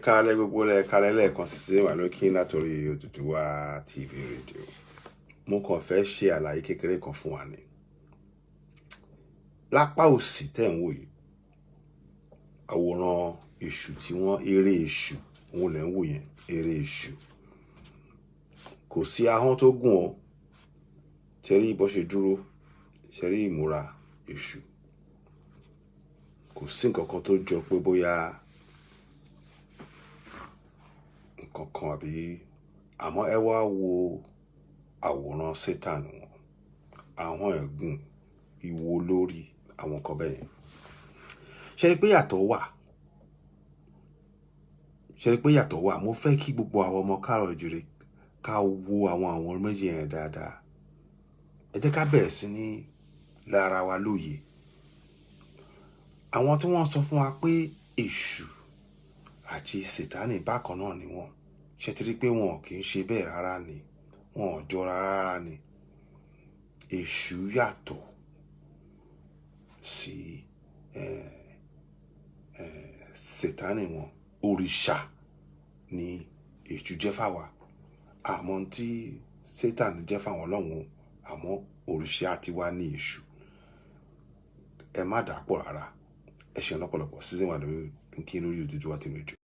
Kálẹ̀ gbogbo kálẹ̀ lẹ́ẹ̀kan sí wà lókè látòrí Oduduwa TV rédíò. Mo kàn fẹ́ ṣe àlàyé kékeré kan fún wa ni. Lápá òsì tẹ́ ń wò yìí, àwòrán èṣù tí wọ́n eré èṣù òun lẹ́ ń wò yẹn, eré èṣù. Kò sí ahọ́n tó gùn ọ́, tẹ́rí bó ṣe dúró, tẹ́rí ìmúra èṣù. Kò sí nǹkan kan tó jọ pé bóyá nǹkan kan àbí àmọ́ ẹ wá wo àwòrán Satan wọn, àwọn ẹ̀gún, ìwo lórí àwọn nǹkan bẹ́ẹ̀ yẹn. Ṣé rí pé yàtọ̀ wà? Ṣé rí pé yàtọ̀ wà? Mo fẹ́ kí gbogbo àwọn ọmọ káàrọ̀ oòjíire ká wo àwọn méjì yẹn dáadáa. Ẹ jẹ́ ká bẹ̀rẹ̀ sí ní lára wa lóye. Àwọn tí wọ́n sọ fún wa pé èṣù àti Sátánì bákan náà ni wọ́n. Ṣé ti rí pé wọn kì í ṣe bẹ́ẹ̀ rárá ni? Wọn ò jọra rárá ni. Èṣù yàtọ̀ sí Sátánì wọn. Òrìṣà ni èṣù jẹ́ fáwa. Àmọ́ tí Sátánì jẹ́ fáwọn Ọlọ́run, àmọ́ òrìṣà tiwa ní èṣù. Ẹ má dàpọ̀ rárá. Ẹ ṣé lọ́pọ̀lọpọ̀ season wà lórí Oduduwa TV rédíò.